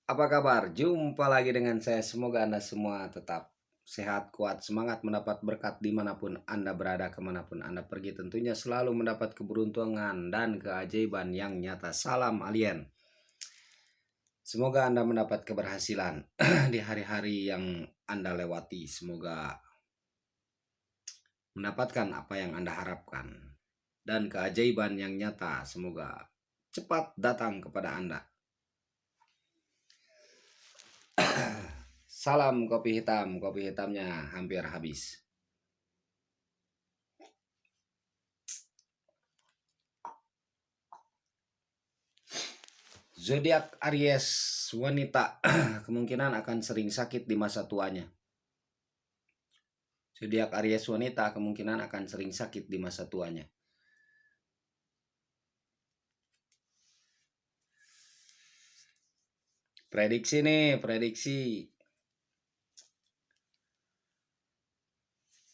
Apa kabar? Jumpa lagi dengan saya. Semoga Anda semua tetap sehat, kuat, semangat mendapat berkat dimanapun Anda berada, kemanapun Anda pergi. Tentunya selalu mendapat keberuntungan dan keajaiban yang nyata. Salam alien. Semoga Anda mendapat keberhasilan di hari-hari yang Anda lewati. Semoga mendapatkan apa yang Anda harapkan. Dan keajaiban yang nyata semoga cepat datang kepada Anda. Salam kopi hitam. Kopi hitamnya hampir habis. Zodiak Aries wanita kemungkinan akan sering sakit di masa tuanya. Zodiak Aries wanita kemungkinan akan sering sakit di masa tuanya. Prediksi nih, prediksi.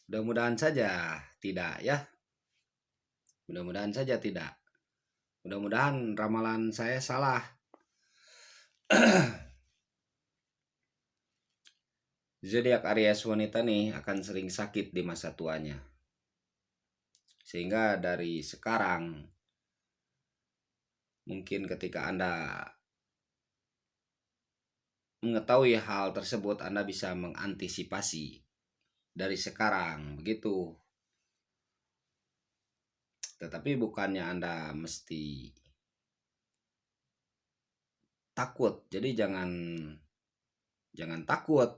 Mudah-mudahan saja tidak ya. Mudah-mudahan saja tidak. Mudah-mudahan ramalan saya salah. Zodiak Aries wanita nih akan sering sakit di masa tuanya. Sehingga dari sekarang mungkin ketika Anda mengetahui hal tersebut, Anda bisa mengantisipasi dari sekarang, begitu. Tetapi bukannya Anda mesti takut. Jadi jangan takut.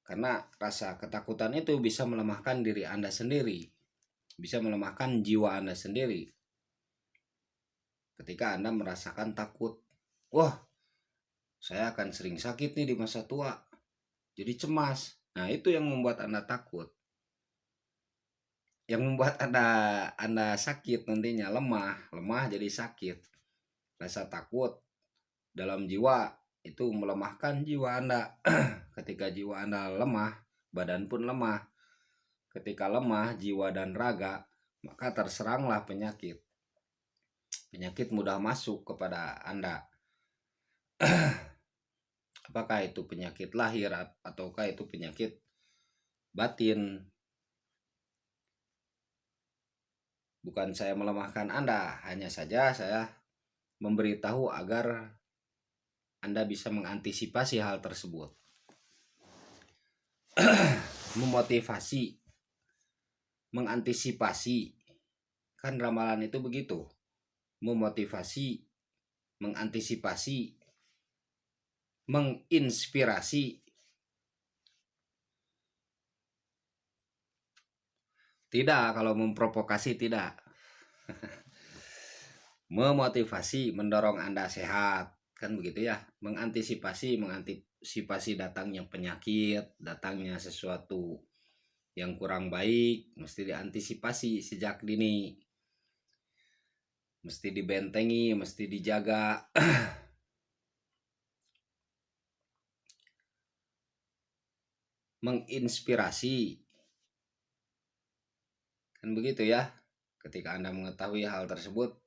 Karena rasa ketakutan itu bisa melemahkan diri Anda sendiri. Bisa melemahkan jiwa Anda sendiri. Ketika Anda merasakan takut. Wah, saya akan sering sakit nih di masa tua. Jadi cemas. Nah, itu yang membuat Anda takut. Yang membuat Anda sakit nantinya, lemah jadi sakit. Rasa takut dalam jiwa itu melemahkan jiwa Anda. Ketika jiwa Anda lemah, badan pun lemah. Ketika lemah jiwa dan raga, maka terseranglah penyakit. Penyakit mudah masuk kepada Anda. Apakah itu penyakit lahir ataukah itu penyakit batin? Bukan saya melemahkan Anda, hanya saja saya memberitahu agar Anda bisa mengantisipasi hal tersebut. Memotivasi, mengantisipasi. Kan ramalan itu begitu. Memotivasi, mengantisipasi, menginspirasi. Tidak, kalau memprovokasi tidak. Memotivasi, mendorong Anda sehat. Kan begitu ya. Mengantisipasi datangnya penyakit, datangnya sesuatu yang kurang baik, mesti diantisipasi sejak dini. Mesti dibentengi, mesti dijaga. Menginspirasi. Kan begitu ya. Ketika Anda mengetahui hal tersebut,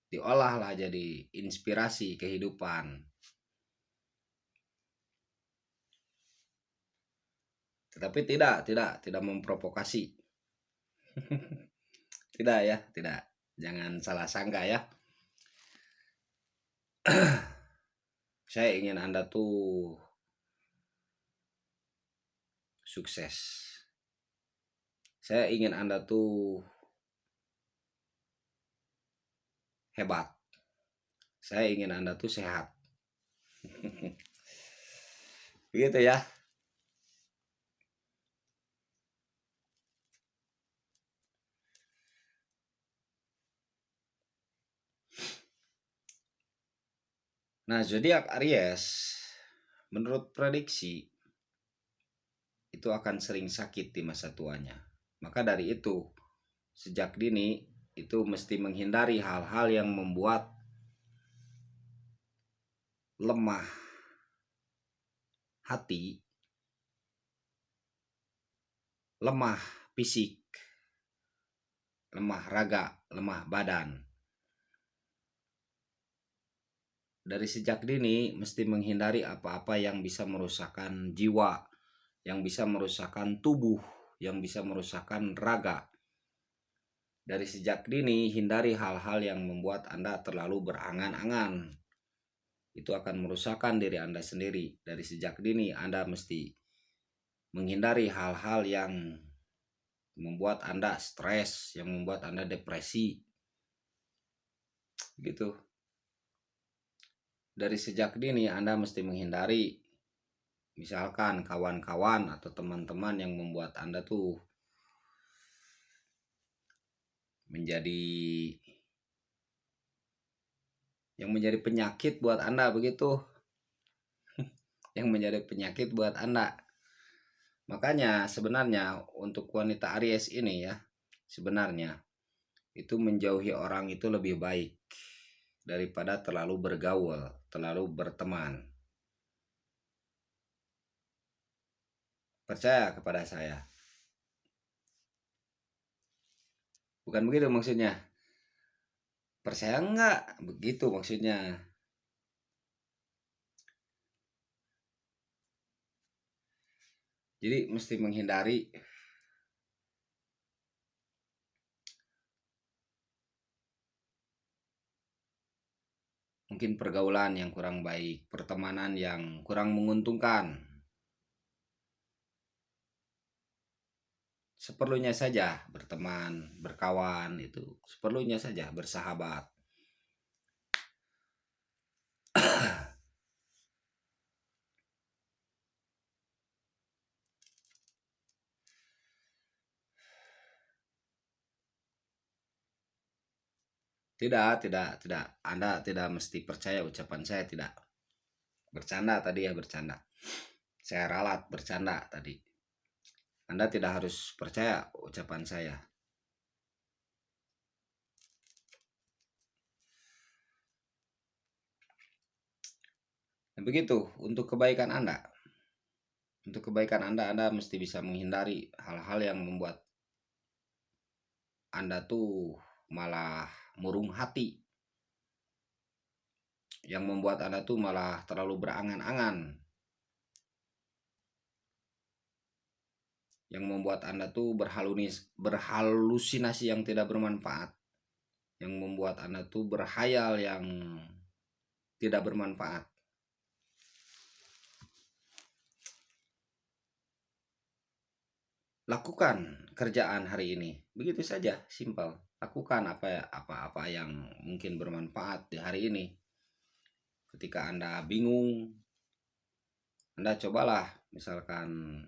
diolahlah jadi inspirasi kehidupan. Tetapi tidak memprovokasi. Tidak ya, tidak. Jangan salah sangka ya. Saya ingin Anda tuh sukses. Saya ingin Anda tuh hebat. Saya ingin Anda tuh sehat. Begitu ya. Nah, zodiak Aries menurut prediksi itu akan sering sakit di masa tuanya. Maka dari itu, sejak dini itu mesti menghindari hal-hal yang membuat lemah hati, lemah fisik, lemah raga, lemah badan. dari sejak dini mesti menghindari apa-apa yang bisa merusakkan jiwa, yang bisa merusakkan tubuh, yang bisa merusakkan raga. Dari sejak dini hindari hal-hal yang membuat Anda terlalu berangan-angan. Itu akan merusakkan diri Anda sendiri. Dari sejak dini Anda mesti menghindari hal-hal yang membuat Anda stres, yang membuat Anda depresi. Gitu. Dari sejak dini Anda mesti menghindari misalkan kawan-kawan atau teman-teman yang membuat Anda tuh menjadi penyakit buat Anda begitu. Yang menjadi penyakit buat Anda. Makanya sebenarnya untuk wanita Aries ini ya, sebenarnya itu menjauhi orang itu lebih baik daripada terlalu bergaul, terlalu berteman. Percaya kepada saya. Bukan begitu maksudnya. Percaya enggak? Begitu maksudnya. Jadi mesti menghindari mungkin pergaulan yang kurang baik, pertemanan yang kurang menguntungkan. Seperlunya saja berteman, berkawan itu, seperlunya saja bersahabat. Tidak. Anda tidak mesti percaya ucapan saya, tidak. Bercanda tadi ya, bercanda. Saya ralat bercanda tadi. Anda tidak harus percaya ucapan saya. Dan begitu untuk kebaikan Anda. Untuk kebaikan Anda mesti bisa menghindari hal-hal yang membuat Anda tuh malah murung hati. Yang membuat Anda tuh malah terlalu berangan-angan. Yang membuat Anda tuh berhalusinasi yang tidak bermanfaat. Yang membuat Anda tuh berhayal yang tidak bermanfaat. Lakukan kerjaan hari ini. Begitu saja, simpel. Lakukan apa yang mungkin bermanfaat di hari ini. Ketika Anda bingung, Anda cobalah misalkan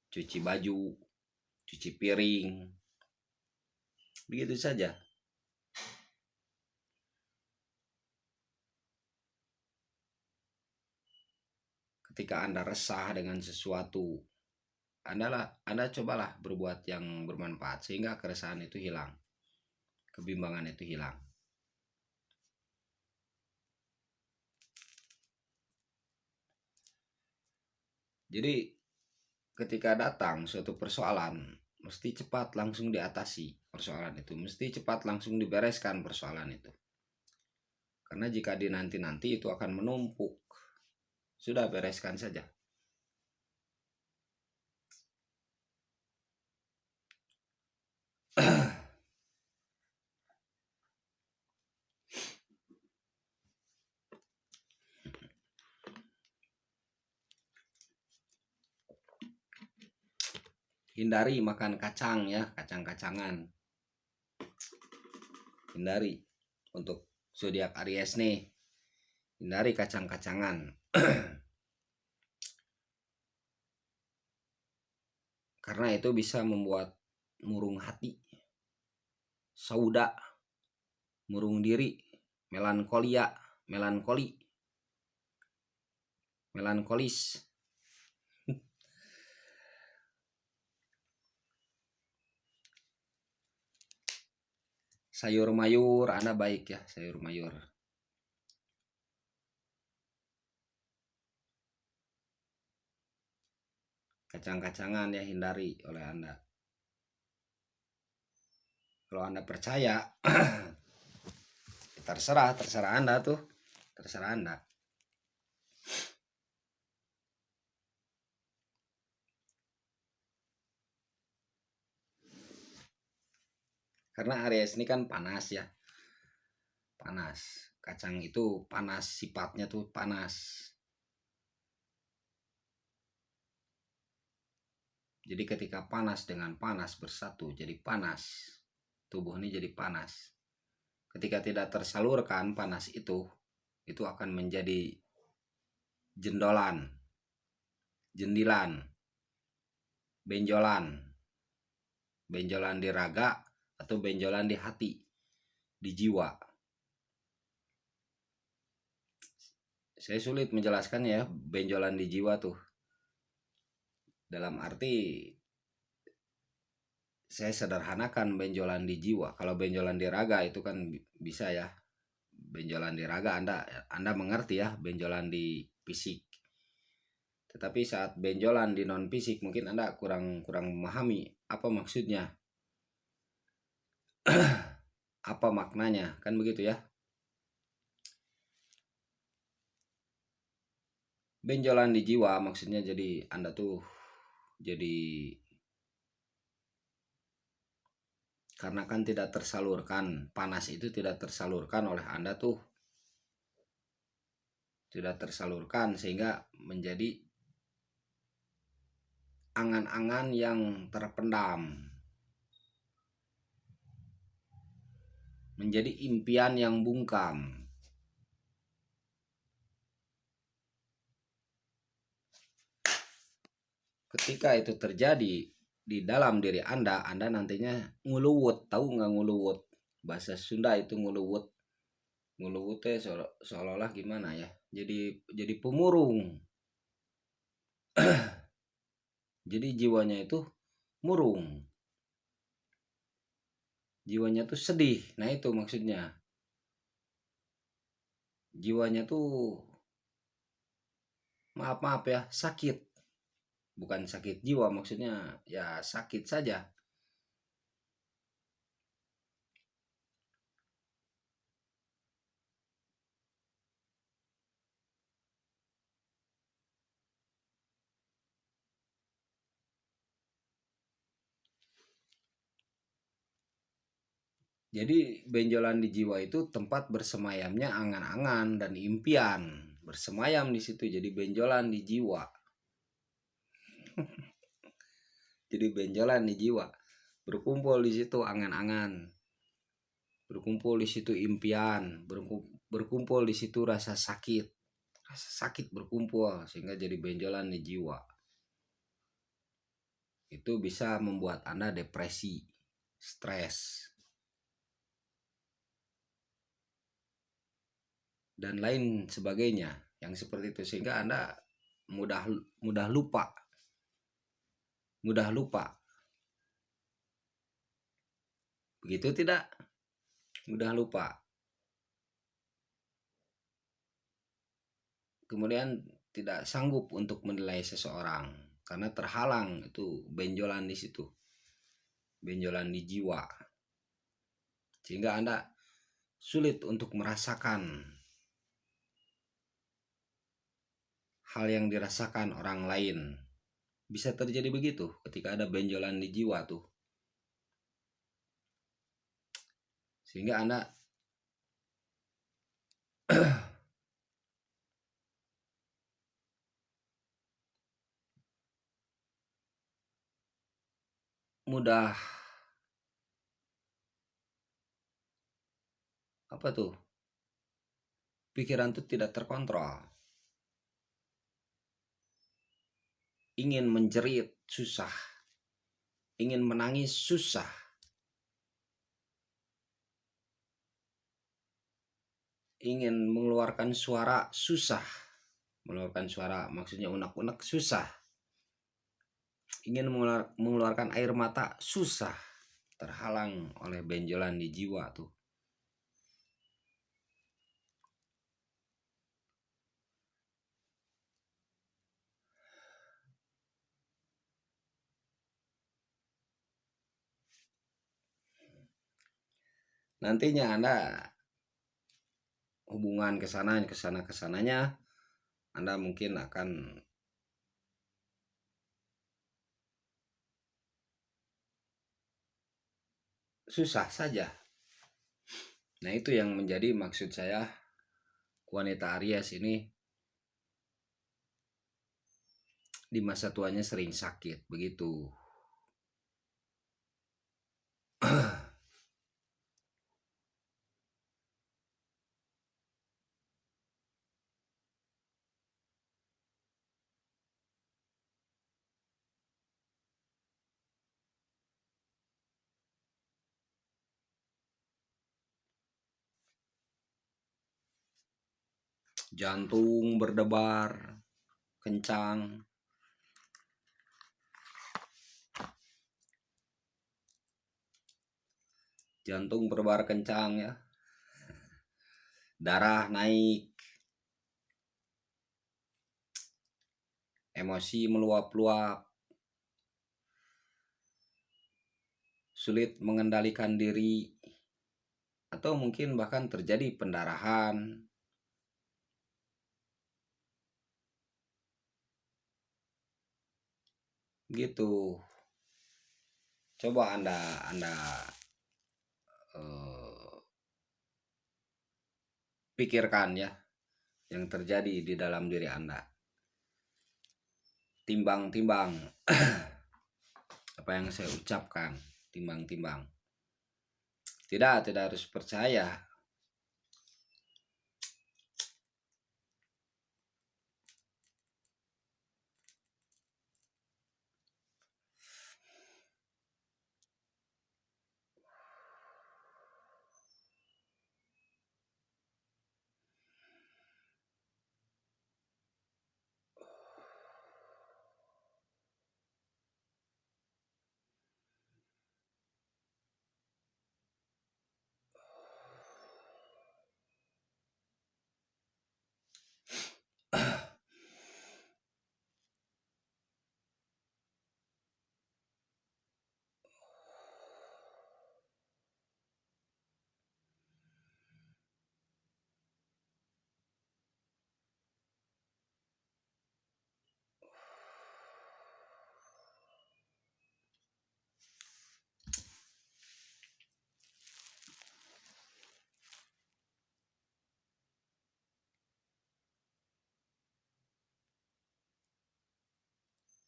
cuci baju, cuci piring. Begitu saja. Ketika Anda resah dengan sesuatu, Anda cobalah berbuat yang bermanfaat sehingga keresahan itu hilang. Kebimbangan itu hilang. Jadi ketika datang suatu persoalan, mesti cepat langsung diatasi persoalan itu. Mesti cepat langsung dibereskan persoalan itu. Karena jika dinanti-nanti itu akan menumpuk. Sudah bereskan saja. Hindari makan kacang ya, kacang-kacangan. Hindari untuk zodiak Aries nih. Hindari kacang-kacangan. Karena itu bisa membuat murung hati, sauda, murung diri, melankolis. Sayur mayur, Anda baik ya, sayur mayur. Kacang-kacangan ya hindari oleh Anda. Kalau Anda percaya, terserah Anda tuh. terserah Anda. Karena Aries ini kan panas ya. Panas. Kacang itu panas, sifatnya tuh panas. Jadi ketika panas dengan panas bersatu jadi panas. Tubuh ini jadi panas. Ketika tidak tersalurkan panas itu akan menjadi jendolan, jendilan, benjolan. Benjolan di raga atau benjolan di hati, di jiwa. Saya sulit menjelaskan ya benjolan di jiwa tuh. Dalam arti saya sederhanakan benjolan di jiwa. Kalau benjolan di raga itu kan bisa ya. Benjolan di raga Anda mengerti ya, benjolan di fisik. Tetapi saat benjolan di non fisik mungkin Anda kurang memahami apa maksudnya. Apa maknanya, kan begitu ya. Benjolan di jiwa maksudnya jadi Anda tuh jadi karena kan tidak tersalurkan, panas itu tidak tersalurkan oleh Anda tuh. Tidak tersalurkan sehingga menjadi angan-angan yang terpendam. Menjadi impian yang bungkam. Ketika itu terjadi di dalam diri Anda nantinya nguluwut. Tahu nggak nguluwut? Bahasa Sunda itu nguluwut. Nguluwut seolah-olah gimana ya? Jadi pemurung. Jadi jiwanya itu murung. Jiwanya tuh sedih. Nah itu maksudnya. Jiwanya tuh maaf ya, sakit. Bukan sakit jiwa, maksudnya ya sakit saja. Jadi benjolan di jiwa itu tempat bersemayamnya angan-angan dan impian. Bersemayam di situ jadi benjolan di jiwa. Jadi benjolan di jiwa. Berkumpul di situ angan-angan. Berkumpul di situ impian, berkumpul di situ rasa sakit. Rasa sakit berkumpul sehingga jadi benjolan di jiwa. Itu bisa membuat Anda depresi, stres, dan lain sebagainya yang seperti itu sehingga Anda mudah lupa. Begitu tidak? Mudah lupa. Kemudian tidak sanggup untuk menilai seseorang karena terhalang itu benjolan di situ. Benjolan di jiwa. Sehingga Anda sulit untuk merasakan hal yang dirasakan orang lain. Bisa terjadi begitu ketika ada benjolan di jiwa tuh. Sehingga Anda mudah apa tuh? Pikiran tuh tidak terkontrol. Ingin menjerit susah. Ingin menangis susah. Ingin mengeluarkan suara susah. Mengeluarkan suara maksudnya unek-unek susah. Ingin mengeluarkan air mata susah. Terhalang oleh benjolan di jiwa tuh. Nantinya Anda hubungan kesananya Anda mungkin akan susah saja. Nah itu yang menjadi maksud saya, wanita Aries ini di masa tuanya sering sakit begitu. Jantung berdebar kencang, ya, darah naik, emosi meluap-luap, sulit mengendalikan diri, atau mungkin bahkan terjadi pendarahan. Gitu. Coba Anda pikirkan ya yang terjadi di dalam diri Anda. Timbang-timbang apa yang saya ucapkan, timbang-timbang. Tidak harus percaya.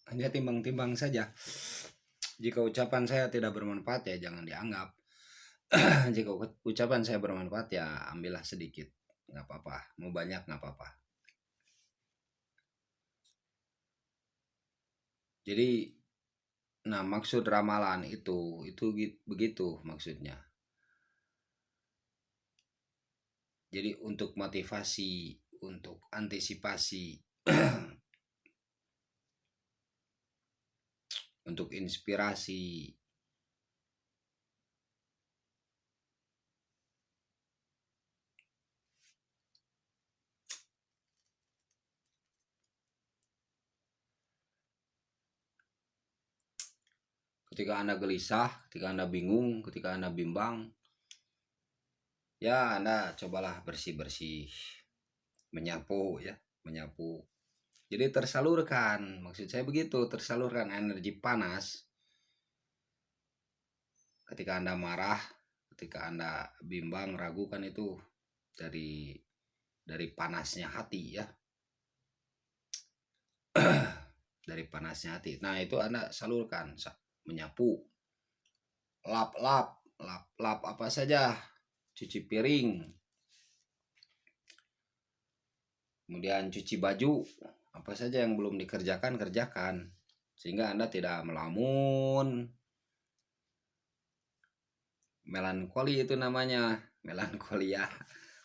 Hanya timbang-timbang saja. Jika ucapan saya tidak bermanfaat ya jangan dianggap. Jika ucapan saya bermanfaat ya ambillah sedikit, nggak apa-apa. Mau banyak nggak apa-apa. Jadi, nah maksud ramalan itu begitu maksudnya. Jadi untuk motivasi, untuk antisipasi, untuk inspirasi. Ketika Anda gelisah, ketika Anda bingung, ketika Anda bimbang, ya Anda cobalah bersih-bersih, menyapu ya, menyapu. Jadi tersalurkan, maksud saya begitu, tersalurkan energi panas. Ketika Anda marah, ketika Anda bimbang, ragu kan itu dari panasnya hati ya. Dari panasnya hati. Nah, itu Anda salurkan, menyapu, lap apa saja, cuci piring, kemudian cuci baju, apa saja yang belum dikerjakan, kerjakan. Sehingga Anda tidak melamun. Melankoli itu namanya, melankolia.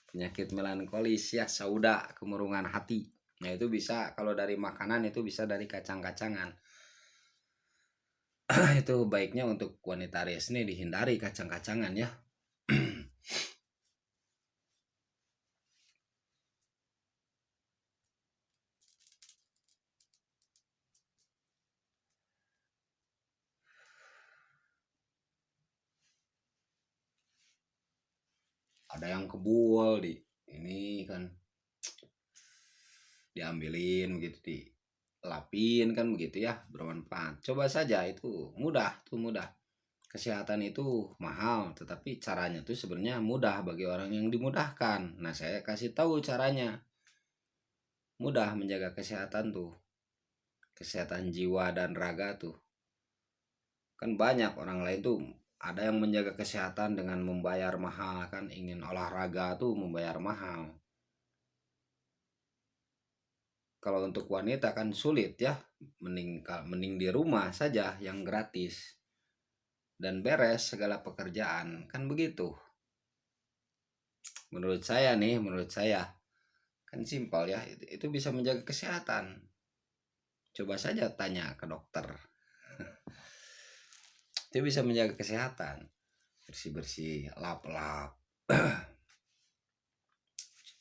Penyakit melankolis ya, sauda, kemurungan hati. Nah itu bisa, kalau dari makanan itu bisa dari kacang-kacangan. Itu baiknya untuk wanita Aries ini dihindari kacang-kacangan ya. Ada yang kebul di ini kan diambilin begitu, dilapin kan begitu ya, bermanfaat. Coba saja, itu mudah tuh, mudah. Kesehatan itu mahal, tetapi caranya tuh sebenarnya mudah bagi orang yang dimudahkan. Nah, saya kasih tahu caranya. Mudah menjaga kesehatan tuh. Kesehatan jiwa dan raga tuh. Kan banyak orang lain tuh ada yang menjaga kesehatan dengan membayar mahal, kan ingin olahraga tuh membayar mahal. Kalau untuk wanita kan sulit ya, mending di rumah saja yang gratis dan beres segala pekerjaan, kan begitu. Menurut saya nih, menurut saya kan simpel ya, itu bisa menjaga kesehatan. Coba saja tanya ke dokter. Itu bisa menjaga kesehatan. Bersih-bersih, lap-lap,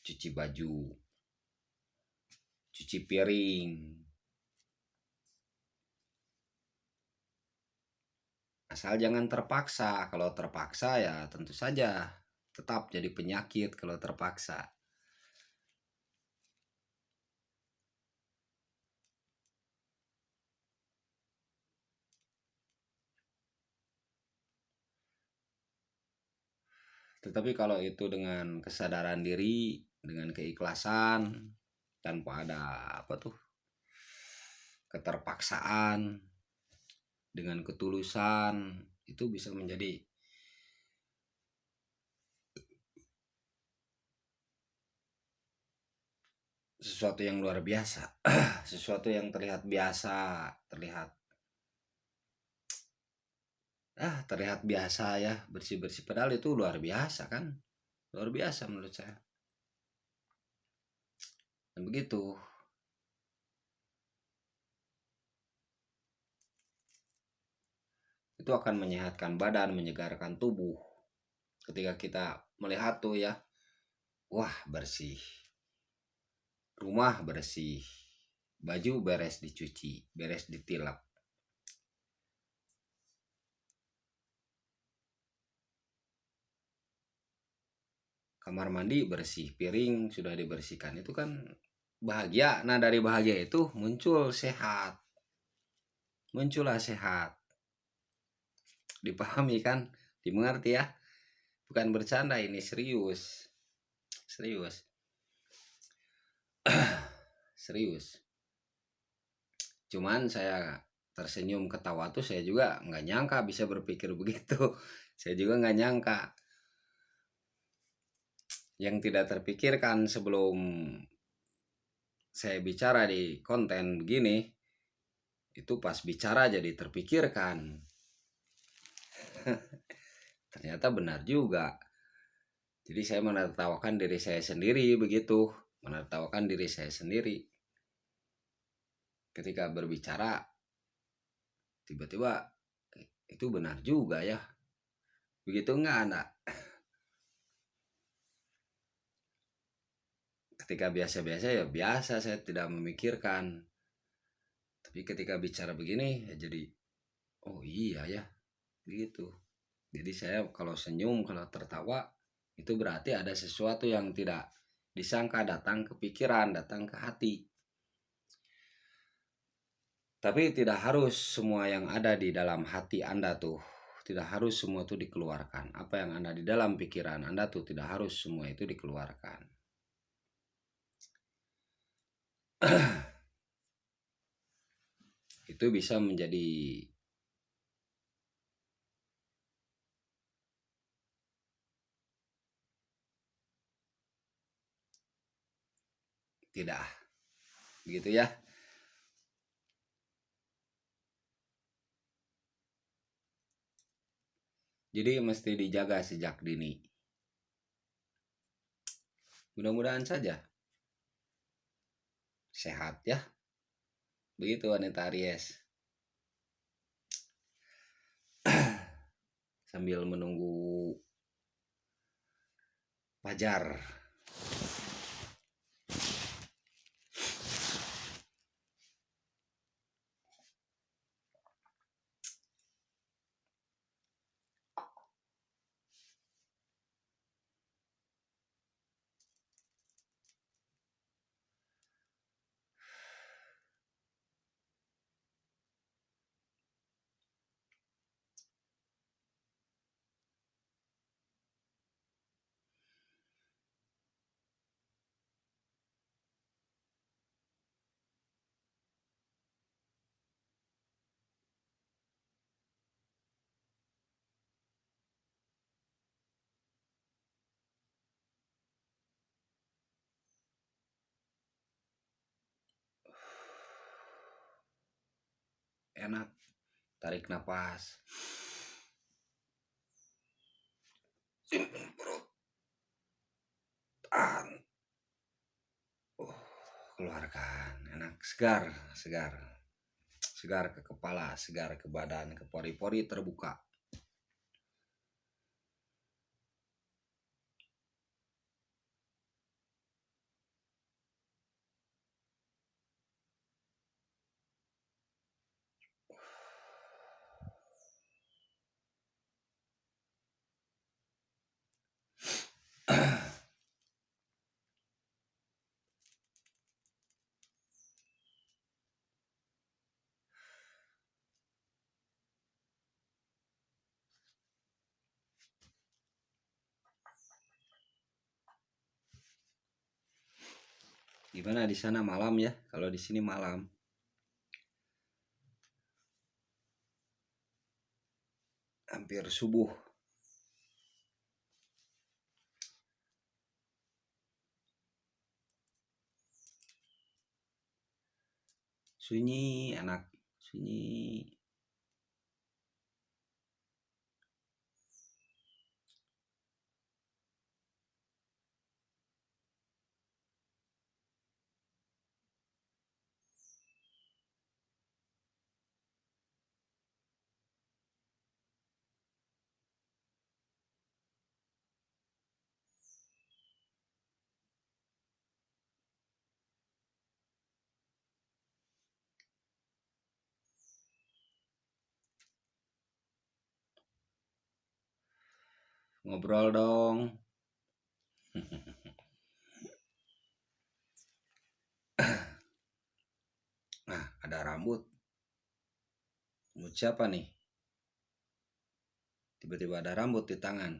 cuci baju, cuci piring. Asal jangan terpaksa. Kalau terpaksa ya tentu saja tetap jadi penyakit kalau terpaksa. Tetapi kalau itu dengan kesadaran diri, dengan keikhlasan, tanpa ada apa tuh, keterpaksaan, dengan ketulusan, itu bisa menjadi sesuatu yang luar biasa. Sesuatu yang terlihat biasa, terlihat terlihat biasa ya, bersih-bersih, padahal itu luar biasa kan. Luar biasa menurut saya. Dan begitu. Itu akan menyehatkan badan, menyegarkan tubuh. Ketika kita melihat tuh ya, wah bersih, rumah bersih, baju beres dicuci, beres ditilap, kamar mandi bersih, piring sudah dibersihkan, itu kan bahagia. Nah, dari bahagia itu muncul sehat, muncullah sehat. Dipahami kan, dimengerti ya, bukan bercanda, ini serius, serius, serius. Cuman saya tersenyum ketawa tuh, saya juga nggak nyangka bisa berpikir begitu. Saya juga nggak nyangka. Yang tidak terpikirkan sebelum saya bicara di konten begini, itu pas bicara jadi terpikirkan. Ternyata benar juga. Jadi saya menertawakan diri saya sendiri begitu. Menertawakan diri saya sendiri. Ketika berbicara, tiba-tiba itu benar juga ya. Begitu enggak anak? Ketika biasa-biasa ya biasa, saya tidak memikirkan. Tapi ketika bicara begini ya jadi, oh iya ya, gitu. Jadi saya kalau senyum, kalau tertawa, itu berarti ada sesuatu yang tidak disangka datang ke pikiran, datang ke hati. Tapi tidak harus semua yang ada di dalam hati Anda tuh, tidak harus semua itu dikeluarkan. Apa yang ada di dalam pikiran Anda tuh tidak harus semua itu dikeluarkan. Itu bisa menjadi tidak, begitu ya. Jadi mesti dijaga sejak dini. Mudah-mudahan saja sehat ya. Begitu wanita Aries. Sambil menunggu fajar. enak. Tarik nafas, simpen perut, tahan, keluarkan. Enak, segar, segar, segar ke kepala, segar ke badan, ke pori-pori terbuka. Gimana di sana malam ya? Kalau di sini malam. Hampir subuh. Sunyi, enak. Sunyi. Ngobrol dong. Nah, ada rambut. Rambut siapa nih? Tiba-tiba ada rambut di tangan.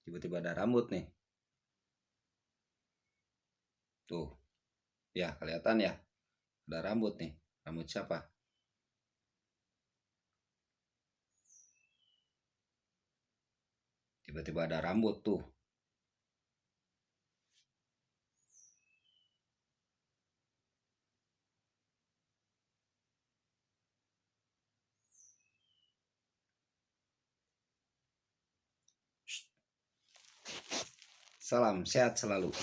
Tiba-tiba ada rambut nih. Tuh, ya kelihatan ya. Ada rambut nih. Rambut siapa? Tiba-tiba ada rambut tuh. Salam sehat selalu.